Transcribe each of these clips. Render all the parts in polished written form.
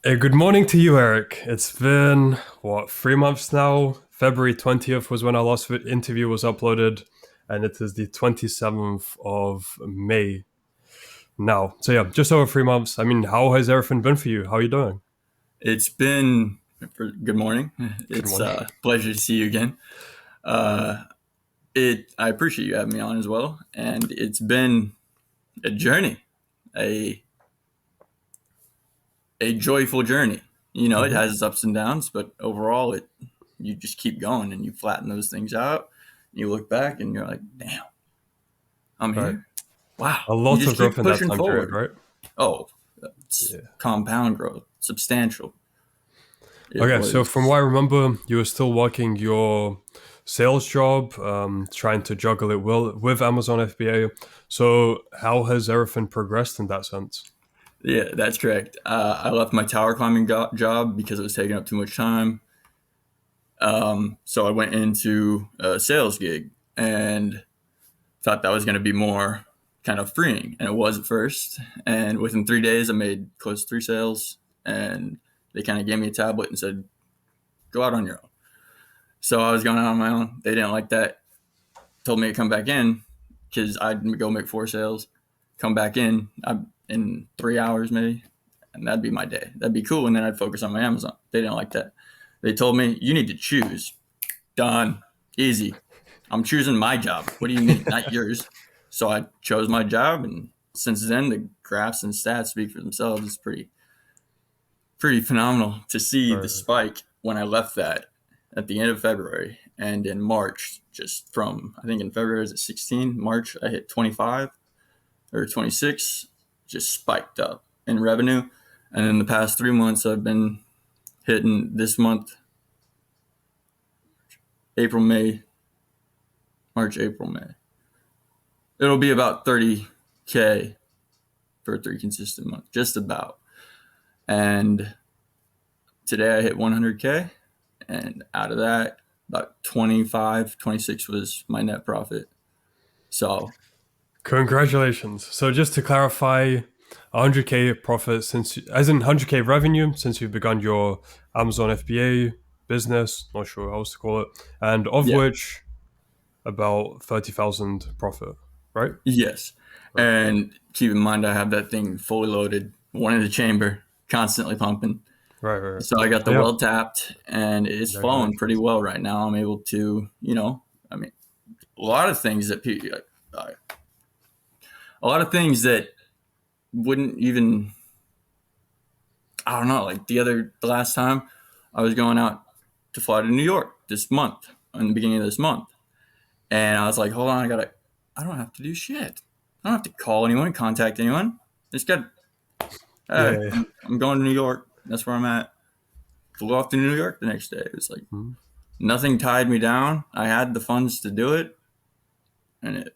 Hey, good morning to you, Erik. It's been, 3 months now? February 20th was when our last interview was uploaded, and it is the 27th of May now. So, yeah, just over 3 months. I mean, how has everything been for you? How are you doing? It's been good morning. Good It's morning. a pleasure to see you again. Uh, I appreciate you having me on as well, and it's been a journey, a a joyful journey. It Hmm. has its ups and downs, but overall, it you just keep going and you flatten those things out. You look back and you're like, "Damn, I'm Right. here! Wow!" A You lot of just growth keep in that pushing time period, forward. right? Oh, it's Yeah. compound growth, substantial. It Okay, so from what was. I remember, you were still working your sales job, trying to juggle it with Amazon FBA. So, how has everything progressed in that sense? Yeah, that's correct. I left my tower climbing job because it was taking up too much time. So I went into a sales gig and thought that was going to be more kind of freeing, and it was at first. And within 3 days, I made close to three sales, and they kind of gave me a tablet and said, "Go out on your own." So I was going out on my own. They didn't like that. Told me to come back in because I'd go make four sales, come back in 3 hours maybe, and that'd be my day. That'd be cool, and then I'd focus on my Amazon. They didn't like that. They told me you need to choose. Done. Easy. I'm choosing my job. What do you mean? Not yours. So I chose my job, and since then, the graphs and stats speak for themselves. It's pretty phenomenal to see the Right. spike when I left that at the end of February, and in March, just from I think in February was at 16, March I hit 25 or 26, just spiked up in revenue, and in the past 3 months I've been hitting this month, April, May, March, April, May. It'll be about 30K for three consistent months, just about. And today I hit 100K, and out of that, about 25, 26 was my net profit. So, Congratulations. So just to clarify, 100K profit since, as in 100K revenue since you've begun your Amazon FBA business, not sure how else to call it, and of yeah, which about 30,000 profit, right? yes. Right. And keep in mind, I have that thing fully loaded, one in the chamber, constantly pumping. Right, right, right. So I got So the yeah, well tapped, and it's flowing pretty congratulations. well right now. I'm able to, I mean, a lot of things that people, a lot of things that wouldn't even, I don't know, like the last time I was going out to fly to New York this month, in the beginning of this month. And I was like, hold on, I don't have to do shit. I don't have to call anyone, contact anyone. Just got, Yeah, hey, yeah. I'm going to New York. That's where I'm at. Flew off to New York the next day. It was like Mhm. nothing tied me down. I had the funds to do it. And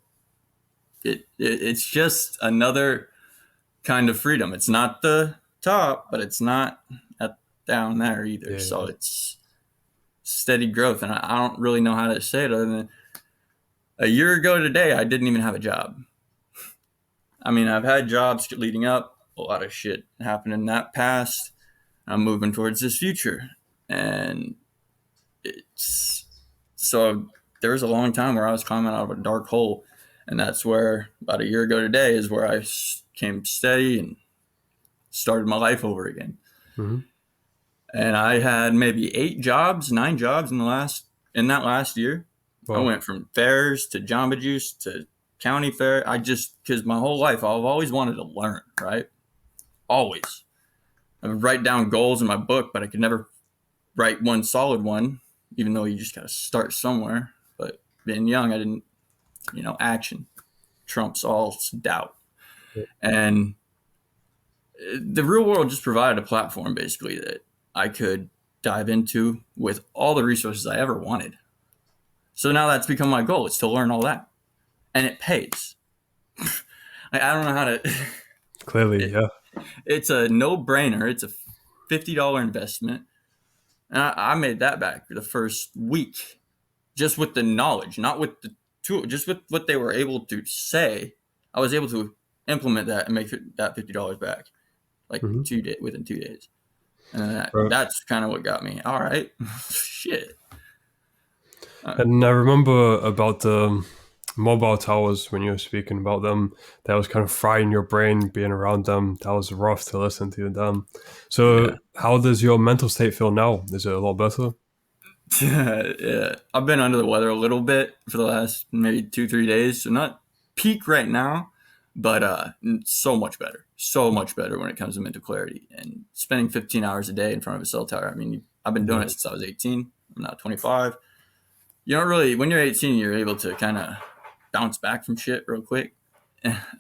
it's just another kind of freedom. It's not the top, but it's not at down there either. Yeah, So yeah. it's steady growth. And I don't really know how to say it other than a year ago today, I didn't even have a job. I mean, I've had jobs leading up, a lot of shit happened in that past. I'm moving towards this future. And it's so there was a long time where I was climbing out of a dark hole. And that's where, about a year ago today, is where I came steady and started my life over again. Hmm. And I had maybe 8 jobs, 9 jobs in that last year. I Well, went from fairs to Jamba Juice to county fair. I just because my whole life I've always wanted to learn, right? Always. I would write down goals in my book, but I could never write one solid one, even though you just got to start somewhere. But being young, I didn't, action trumps all doubt. And the real world just provided a platform basically that I could dive into with all the resources I ever wanted. So now that's become my goal. It's to learn all that, and it pays. I don't know how to. clearly, It, yeah. it's a no brainer. It's a $50 investment, and I made that back the first week, just with the knowledge, not with the tool, just with what they were able to say. I was able to implement that and make that $50 back like Hmm. 2 days within 2 days. And Right. that's kind of what got me. All right, shit. And I remember about the mobile towers when you were speaking about them. That was kind of frying your brain being around them. That was rough to listen to them. Yeah. So, how does your mental state feel now? Is it a lot better? Yeah, I've been under the weather a little bit for the last maybe 2 3 days, so not peak right now, but so much better, so much better when it comes to mental clarity and spending 15 hours a day in front of a cell tower. I mean, I've been doing Yeah. it since I was 18. I'm now 25. You don't really, when you're 18, you're able to kind of bounce back from shit real quick.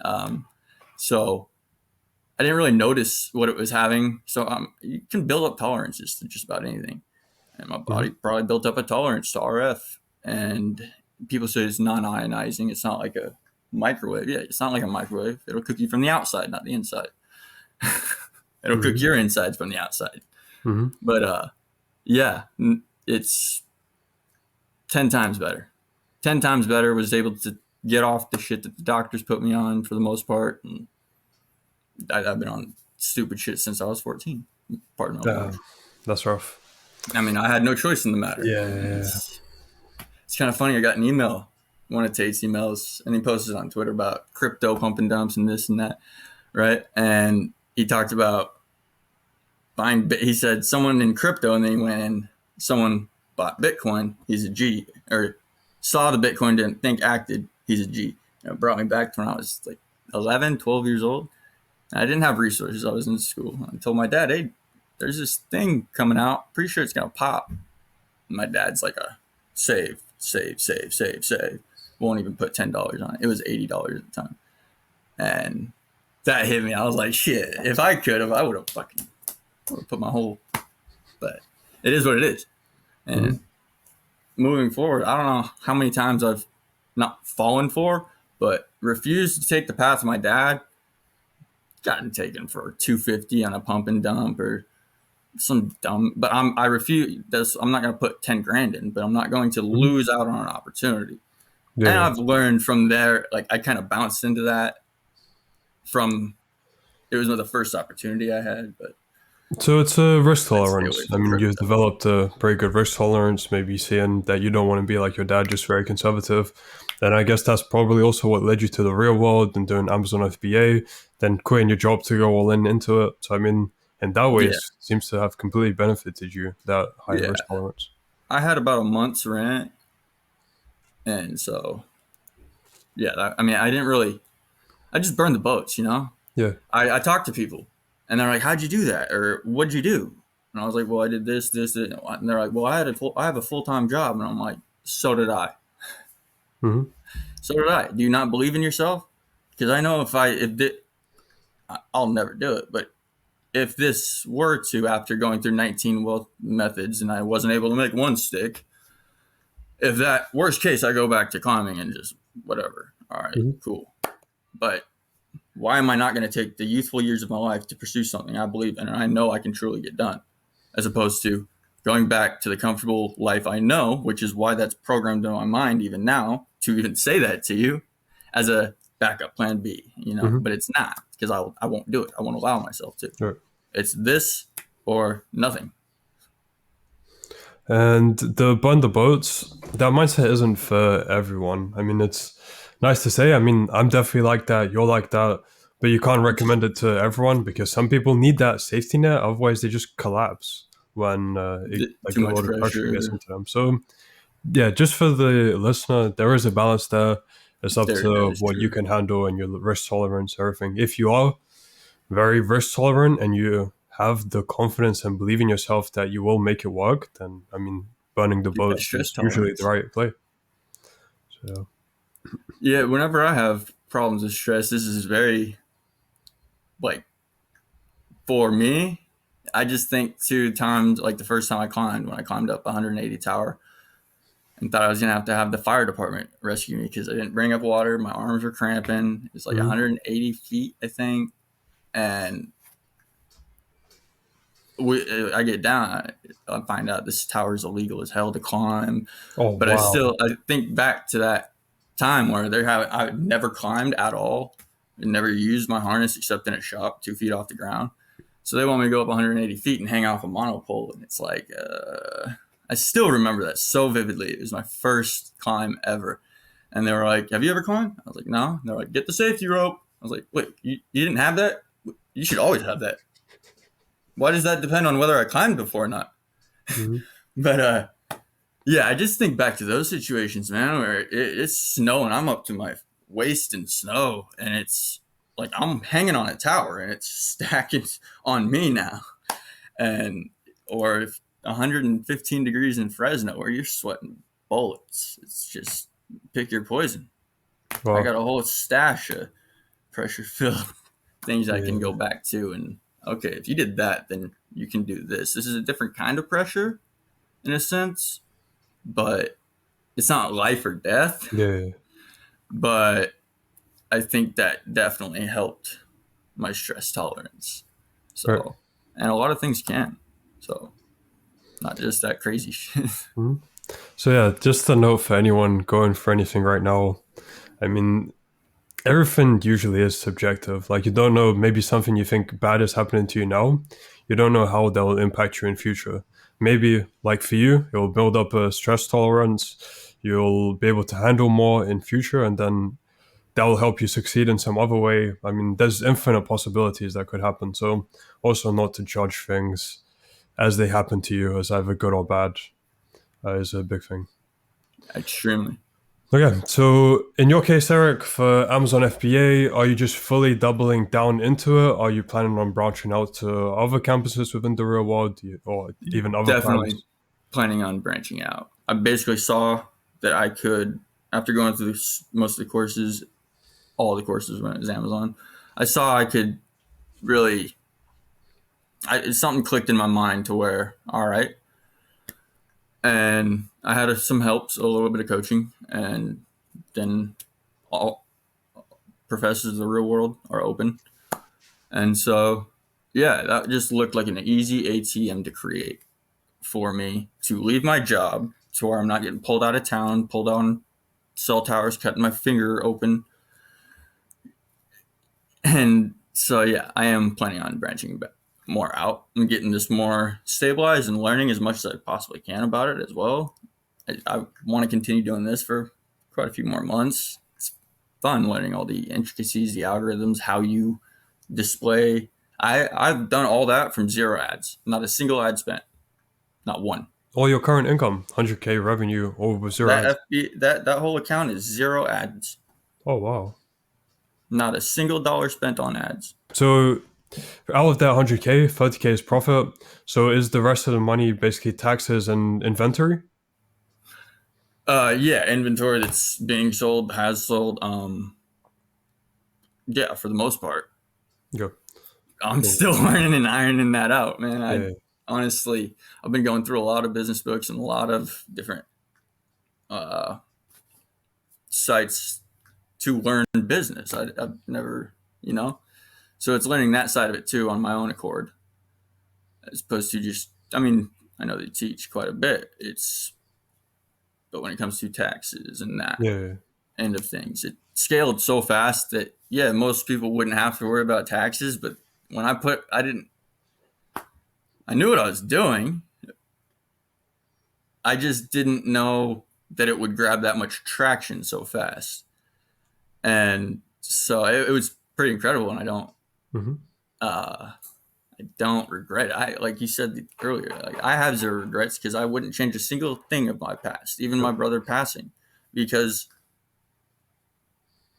um, so I didn't really notice what it was having. So you can build up tolerances to just about anything. And my Hmm. body probably built up a tolerance to RF. And people say it's non-ionizing. It's not like a microwave. Yeah, it's not like a microwave. It'll cook you from the outside, not the inside. It'll cook Hmm. your insides from the outside. Hmm. But yeah, it's 10 times better. 10 times better. Was able to get off the shit that the doctors put me on for the most part. And I've been on stupid shit since I was 14. Pardon my language. That's rough. I mean, I had no choice in the matter. Yeah. It's kind of funny. I got an email, one of Tate's emails, and he posted on Twitter about crypto pump and dumps and this and that, right? And he talked about buying. He said someone in crypto, and then he went in. Someone bought Bitcoin. He's a G, or saw the Bitcoin, didn't think, acted. He's a G. It brought me back to when I was like 11, 12 years old. And I didn't have resources. I was in school. I told my dad, "Hey, there's this thing coming out. Pretty sure it's gonna pop." And my dad's like, save, save, save, save, save. Won't even put $10 on it. It was $80 at the time. And that hit me. I was like, shit, if I could have, I would have fucking put my whole, but it is what it is. Hmm. And moving forward, I don't know how many times I've not fallen for, but refused to take the path of my dad. Gotten taken for 250 on a pump and dump or some dumb, but I refuse this. I'm not going to put 10 grand in, but I'm not going to Hmm. lose out on an opportunity. And Yeah. I've learned from there, like I kind of bounced into that from, it was the first opportunity I had, but So it's a risk I'd stay away tolerance. I from mean, you've crypto. developed a very good risk tolerance, maybe seeing that you don't want to be like your dad, just very conservative. And I guess that's probably also what led you to the real world and doing Amazon FBA, then quitting your job to go all in into it. So, I mean, in that way, it Yeah. seems to have completely benefited you, that high Yeah. risk tolerance. I had about a month's rent. And so, yeah, I mean, I just burned the boats, you know? Yeah. I talked to people and they're like, how'd you do that? Or what'd you do? And I was like, well, I did this, this, this. And they're like, well, I have a full-time job. And I'm like, so did I. Hmm. So did I. Do you not believe in yourself? Because I know I'll never do it. But if this were to, after going through 19 wealth methods and I wasn't able to make one stick, if that worst case, I go back to climbing and just whatever. All right, Hmm. cool. But why am I not going to take the youthful years of my life to pursue something I believe in and I know I can truly get done, as opposed to going back to the comfortable life I know, which is why that's programmed in my mind even now to even say that to you as a backup plan B, you know, Hmm. but it's not because I won't do it. I won't allow myself to. Right. It's this or nothing. And the burn the boats, that mindset isn't for everyone. I mean, it's nice to say. I mean, I'm definitely like that. You're like that. But you can't recommend it to everyone because some people need that safety net. Otherwise, they just collapse when like Too a much lot of pressure gets pressure. into them. So, yeah, just for the listener, there is a balance there. It's up That to is what you true. can handle and your risk tolerance, everything. If you are very risk tolerant and you have the confidence and believe in yourself that you will make it work, then I mean, burning the Get that boats stress is usually the tolerance. right play. So Yeah, whenever I have problems with stress, this is very like for me. I just think 2 times, like the first time I climbed, when I climbed up 180 tower, and thought I was gonna have to have the fire department rescue me because I didn't bring up water. My arms were cramping. It's like mhm. 180 feet, I think, and I get down. I find out this tower is illegal as hell to climb. Oh But wow. I think back to that time where I never climbed at all. I never used my harness except in a shop 2 feet off the ground. So they want me to go up 180 feet and hang off a monopole. And it's like, I still remember that so vividly. It was my first climb ever. And they were like, have you ever climbed? I was like, no. And they're like, get the safety rope. I was like, wait, you didn't have that? You should always have that. Why does that depend on whether I climbed before or not? Mm-hmm. But yeah, I just think back to those situations, man, where it's snowing. I'm up to my waist in snow, and it's like I'm hanging on a tower, and it's stacking on me now. And or if 115 degrees in Fresno, where you're sweating bullets, it's just pick your poison. I Well, got a whole stash of pressure filled things I can yeah, go back to, and okay, if you did that, then you can do this. This is a different kind of pressure in a sense, but it's not life or death. yeah, But I think that definitely helped my stress tolerance. right. So, and a lot of things can. So, not just that crazy shit. Mhm. So yeah, just a note for anyone going for anything right now. I mean, everything usually is subjective. Like you don't know, maybe something you think bad is happening to you now, you don't know how that will impact you in future. Maybe like for you, it will build up a stress tolerance. You'll be able to handle more in future, and then that will help you succeed in some other way. I mean, there's infinite possibilities that could happen. So also not to judge things as they happen to you as either good or bad is a big thing. Extremely. Okay, so in your case, Eric, for Amazon FBA, are you just fully doubling down into it? Are you planning on branching out to other campuses within the real world or even other Definitely plans? planning on branching out. I basically saw that I could, after going through most of the courses, all the courses when it was Amazon, I saw I could really, something clicked in my mind to where, all right. And I had some helps, a little bit of coaching, and then all professors of the real world are open. And so, yeah, that just looked like an easy ATM to create for me to leave my job to where I'm not getting pulled out of town, pulled on cell towers, cutting my finger open. And so, yeah, I am planning on branching more out and getting this more stabilized and learning as much as I possibly can about it as well. I want to continue doing this for quite a few more months. It's fun learning all the intricacies, the algorithms, how you display. I've done all that from zero ads, not a single ad spent, not one. Or your current income, 100K revenue, or with zero That ads. that whole account is zero ads, Oh, wow. not a single dollar spent on ads. So out of that 100K, 30K is profit. So is the rest of the money basically taxes and inventory? Yeah, inventory that's being sold has sold. Yeah, for the most part, Yeah. I'm Cool. still learning and ironing that out, man. I Yeah. honestly, I've been going through a lot of business books and a lot of different uh, sites to learn business. I've never, you know, so it's learning that side of it too on my own accord, as opposed to just. I mean, I know they teach quite a bit. But when it comes to taxes and that Yeah. end of things, it scaled so fast that yeah, most people wouldn't have to worry about taxes. But when I didn't, I knew what I was doing. I just didn't know that it would grab that much traction so fast. And so it was pretty incredible. And Hmm. uh, I don't regret it. I, like you said earlier, like I have zero regrets because I wouldn't change a single thing of my past, even my brother passing, because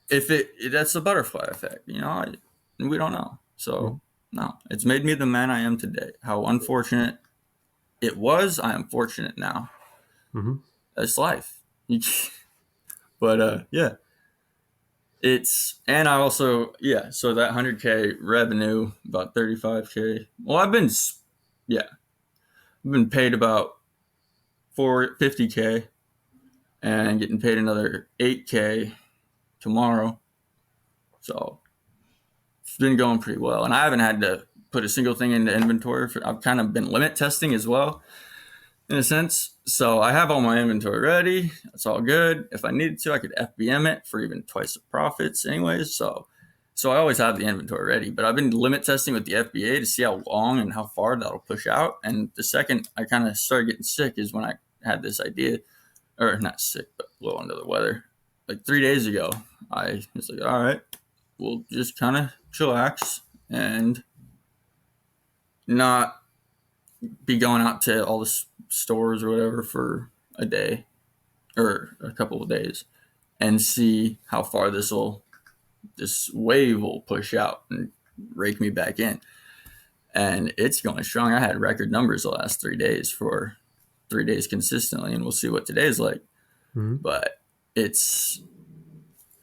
if that's the butterfly effect, we don't know. So no, it's made me the man I am today. How unfortunate it was, I am fortunate now. Hmm. That's life. But yeah, and I also, yeah, so that 100K revenue, about 35K. Well, yeah, I've been paid about 450K and getting paid another 8K tomorrow. So it's been going pretty well, and I haven't had to put a single thing into inventory. I've kind of been limit testing as well, in a sense. So I have all my inventory ready. It's all good. If I needed to, I could FBM it for even twice the profits, anyways. So So I always have the inventory ready, but I've been limit testing with the FBA to see how long and how far that'll push out. And the second I kind of started getting sick is when I had this idea, or not sick, but a little under the weather. Like 3 days ago, I was like, all right, we'll just kind of chillax and not be going out to all the stores or whatever for a day or a couple of days and see how far this wave will push out and rake me back in. And it's going strong. I had record numbers the last 3 days for 3 days consistently, and we'll see what today's like. Mm-hmm. But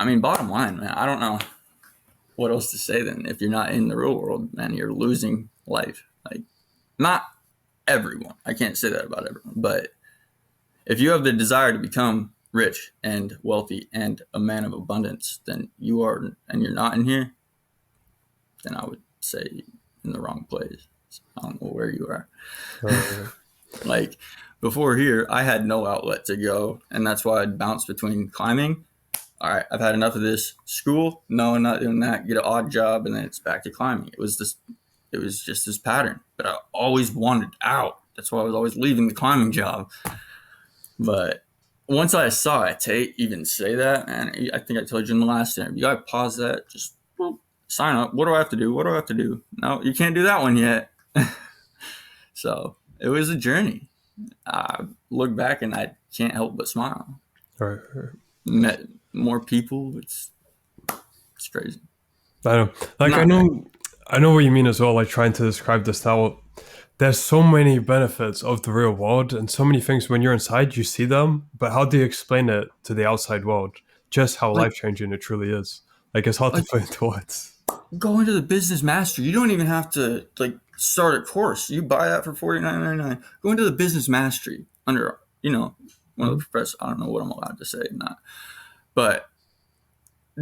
I mean, bottom line, man, I don't know what else to say then. If you're not in the real world, man, you're losing life. Like, not everyone. I can't say that about everyone. But if you have the desire to become rich and wealthy and a man of abundance, then you are, and you're not in here, then I would say in the wrong place. I don't know where you are. Like, before here, I had no outlet to go, and that's why I'd bounce between climbing. All right, I've had enough of this. School, no, I'm not doing that. Get an odd job, and then it's back to climbing. It was just this pattern. But I always wanted out. That's why I was always leaving the climbing job. But once I saw Tate even say that, and I think I told you in the last interview, I pause that, just sign up. What do I have to do? What do I have to do? No, you can't do that one yet. So it was a journey. I look back and I can't help but smile. Right. Met more people. It's crazy. I know. Like, I know what you mean as well. Like, trying to describe this now. There's so many benefits of the real world, and so many things when you're inside, you see them. But how do you explain it to the outside world? Just how Like, life changing it truly is. Like, it's hard to like put into words. go into the business mastery. You don't even have to like start a course. You buy that for $49.99. Go into the business mastery under one of the professors. I don't know what I'm allowed to say or not, but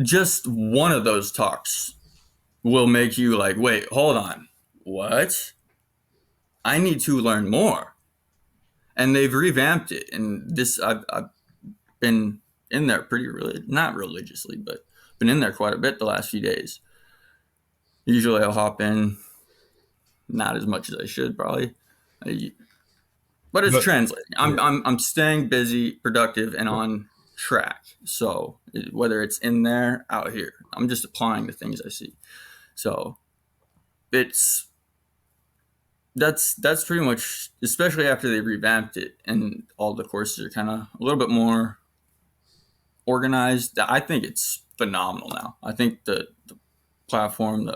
just one of those talks will make you like, wait, hold on, what? I need to learn more. And they've revamped it. And I've been in there not religiously, but been in there quite a bit the last few days. Usually I'll hop in, not as much as I should probably, but it's But translating. I'm staying busy, productive, and on track. So whether it's in there, out here, I'm just applying the things I see. So that's pretty much, especially after they revamped it and all the courses are kind of a little bit more organized. I think it's phenomenal now. I think the platform,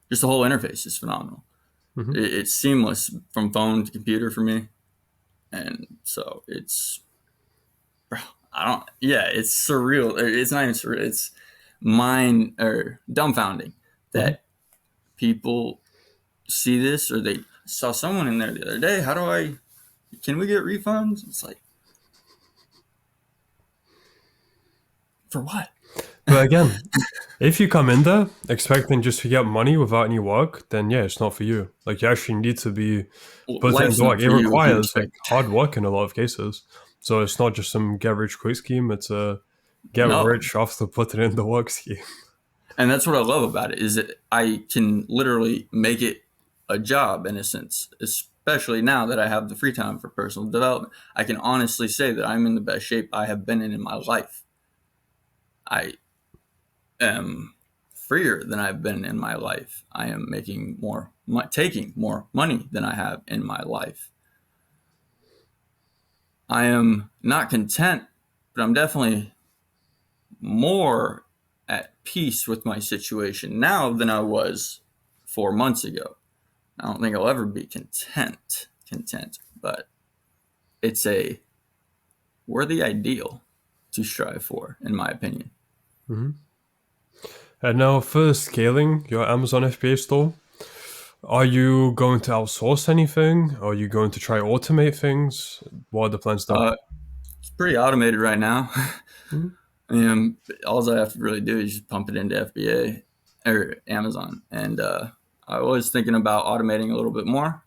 just the whole interface is phenomenal. mm-hmm. It's seamless from phone to computer for me, and so it's it's surreal. It's not even surreal. It's mind or dumbfounding that people see this, or they saw someone in there the other day. Can we get refunds? It's like, for what? But again, if you come in there expecting just to get money without any work, then yeah, it's not for you. Like, you actually need to be put Life's into work. not It for you if you requires like expect. hard work in a lot of cases. So it's not just some get rich quick scheme. It's a get No. rich after putting in the work scheme. And that's what I love about it, is that I can literally make it a job in a sense, especially now that I have the free time for personal development. I can honestly say that I'm in the best shape I have been in my life. I am freer than I've been in my life. I am taking more money than I have in my life. I am not content, but I'm definitely more at peace with my situation now than I was 4 months ago. I don't think I'll ever be content, but it's a worthy ideal to strive for, in my opinion. Mm-hmm. And now, for scaling your Amazon FBA store, are you going to outsource anything? Are you going to try automate things? What are the plans there? It's pretty automated right now. Mm-hmm. And all I have to really do is just pump it into FBA or Amazon. And I was thinking about automating a little bit more.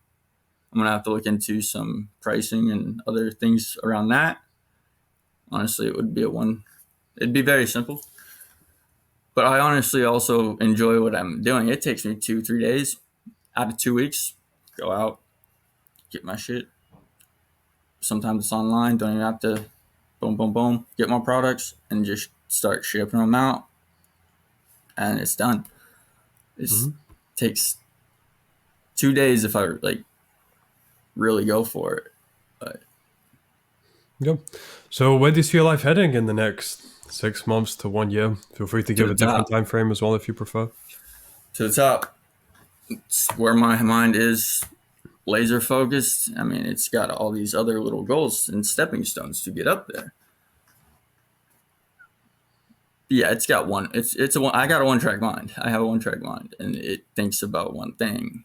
I'm gonna have to look into some pricing and other things around that. Honestly, it'd be very simple. But I honestly also enjoy what I'm doing. It takes me 2-3 days out of 2 weeks, go out, get my shit. Sometimes it's online, don't even have to boom, boom, boom, get my products and just start shipping them out, and it's done. It Hmm. takes 2 days if I like really go for it. But Yep. So where do you see your life heading in the next 6 months to 1 year? Feel free to to give the a different top, time frame as well if you prefer. to the top, it's where my mind is laser focused. I mean, it's got all these other little goals and stepping stones to get up there. Yeah, it's got one. It's a one. I got a one track mind. I have a one track mind, and it thinks about one thing.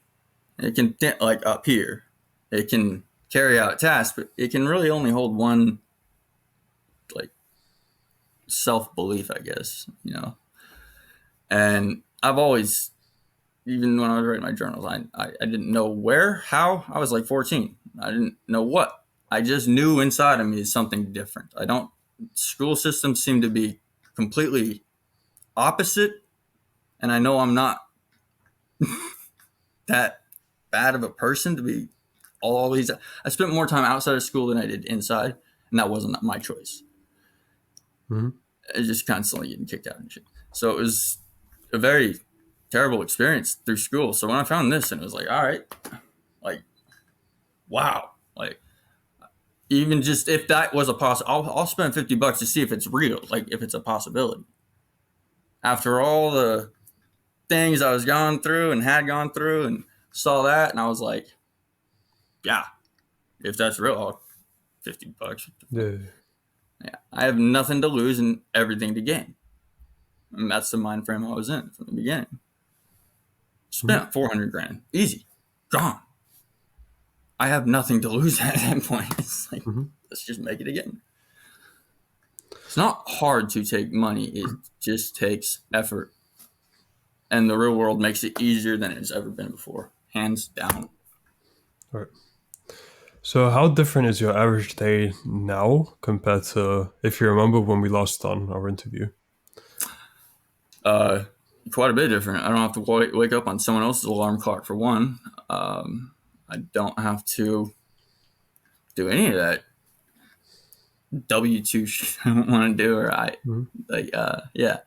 It can like up here, it can carry out tasks, but it can really only hold one like self belief, I guess. And I've always, even when I was writing my journals, I didn't know where, how. I was like 14. I didn't know what. I just knew inside of me is something different. I don't. School systems seem to be completely opposite, and I know I'm not that bad of a person to be always. I spent more time outside of school than I did inside, and that wasn't my choice. Hmm. It's just constantly getting kicked out and shit. So it was a very terrible experience through school. So when I found this, and it was like, all right, like, wow, like, even just if that was a I'll spend $50 to see if it's real, like if it's a possibility. After all the things I was gone through and had gone through, and saw that, and I was like, yeah, if that's real, $50. Yeah. Yeah, I have nothing to lose and everything to gain. And that's the mind frame I was in from the beginning. Hmm. Spent 400 grand, easy, gone. I have nothing to lose at that point. It's like, Hmm. let's just make it again. It's not hard to take money. It just takes effort. And the real world makes it easier than it's ever been before. Hands down. All right. So how different is your average day now compared to if you remember when we last done our interview? Uh, Quite a bit different. I don't have to wake up on someone else's alarm clock for one. I don't have to do any of that W-2 shit I don't want to do. Or Hmm. yeah.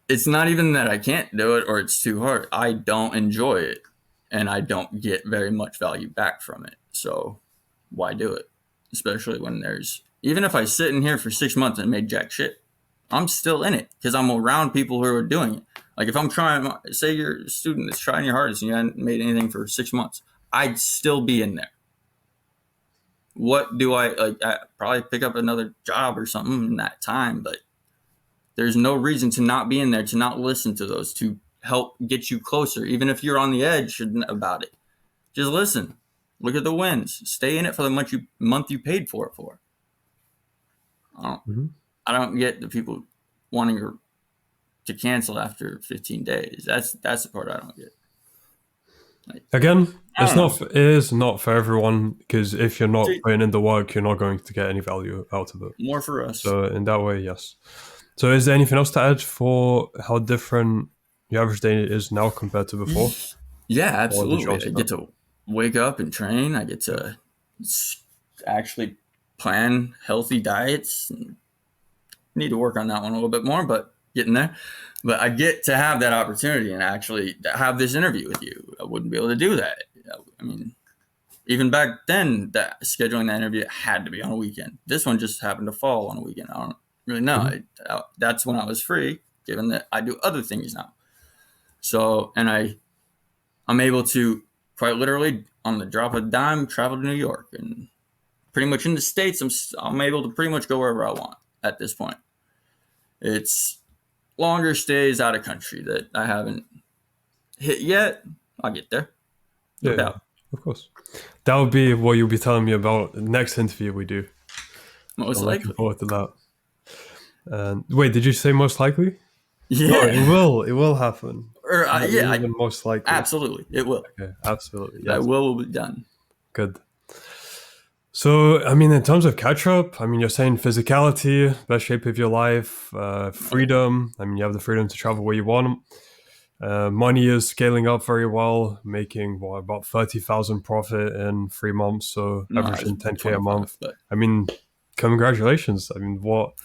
It's not even that I can't do it or it's too hard. I don't enjoy it, and I don't get very much value back from it. So why do it? Especially when even if I sit in here for 6 months and made jack shit, I'm still in it because I'm around people who are doing it. Like if I'm trying, say you're a student that's trying your hardest and you haven't made anything for 6 months, I'd still be in there. What do I like? I probably pick up another job or something in that time, but there's no reason to not be in there, to not listen to those, to help get you closer, even if you're on the edge about it. Just listen. Look at the wins. Stay in it for the month you paid for it for. I don't, Hmm. I don't get the people wanting to cancel after 15 days. That's the part I don't get. Like, Again, I don't know. it is not for everyone because if you're not See, putting in the work, you're not going to get any value out of it. more for us. So in that way, yes. So is there anything else to add for how different your average day is now compared to before? Yeah, Or did you absolutely. I answer get that? to wake up and train. I get to actually plan healthy diets. Need to work on that one a little bit more, but getting there. But I get to have that opportunity and actually have this interview with you. I wouldn't be able to do that. I mean, even back then, that scheduling that interview had to be on a weekend. This one just happened to fall on a weekend. I don't really know. Mhm. That's when I was free, given that I do other things now. So, and I'm able to quite literally, on the drop of a dime, travel to New York, and pretty much in the States, I'm able to pretty much go wherever I want at this point. It's longer stays out of country that I haven't hit yet. I'll get there, no Yeah, yeah, doubt. of course. That would be what you'll be telling me about the next interview we do. So Most I'm looking likely. forward to that. And wait, did you say most likely? No, it Yeah. will. It will happen. Or Not yeah, even most likely. absolutely, it will. Okay, absolutely. That Yes. will be done. Good. So, I mean, in terms of catch up, I mean, you're saying physicality, best shape of your life, freedom. I mean, you have the freedom to travel where you want. Money is scaling up very well, making what about 30,000 profit in 3 months, so No, it's averaging 10K a 25, month. but I mean, congratulations. I mean, I what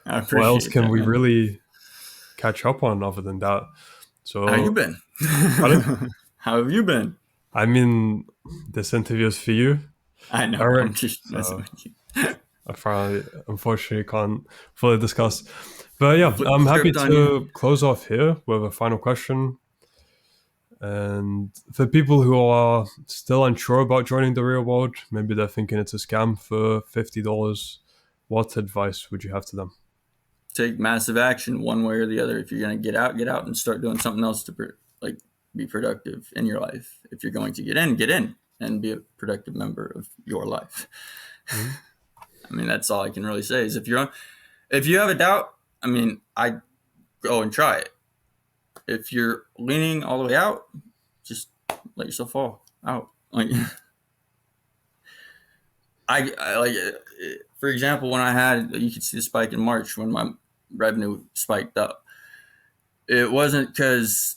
else appreciate can that, we man. really catch up on other than that? How you So, been? pardon? How have you been? I mean, this interview is for you, I know. I'm Eric. just messing So with you. I probably, unfortunately, can't fully discuss. But yeah, Flip the I'm happy script on you. to close off here with a final question. And for people who are still unsure about joining the real world, maybe they're thinking it's a scam for $50, what advice would you have to them? Take massive action one way or the other. If you're gonna get out and start doing something else to like be productive in your life. If you're going to get in and be a productive member of your life. Mhm. I mean, that's all I can really say is if you have a doubt, I mean, I go and try it. If you're leaning all the way out, just let yourself fall out. Like I like, for example, when I had, you could see the spike in March when my revenue spiked up. It wasn't because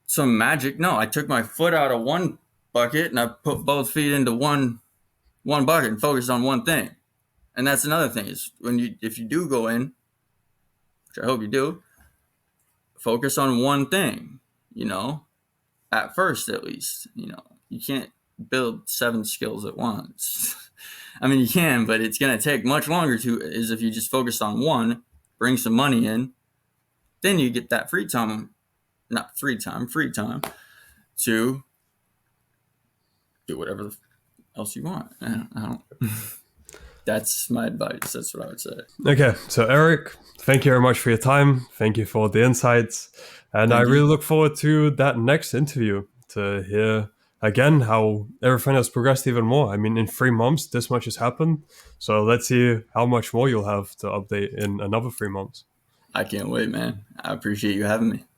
some magic. No, I took my foot out of one bucket and I put both feet into one bucket and focused on one thing. And that's another thing is when you if you do go in, which I hope you do, focus on one thing. You know, at first at least. You know, you can't build 7 skills at once. I mean, you can, but it's going to take much longer to is if you just focus on one, bring some money in, then you get that free time, not free time to do whatever else you want. I don't that's my advice. That's what I would say. Okay, so Eric, thank you very much for your time. Thank you for the insights. And I Thank you. really look forward to that next interview to hear again how everything has progressed even more. I mean, in 3 months, this much has happened. So let's see how much more you'll have to update in another 3 months. I can't wait, man. I appreciate you having me.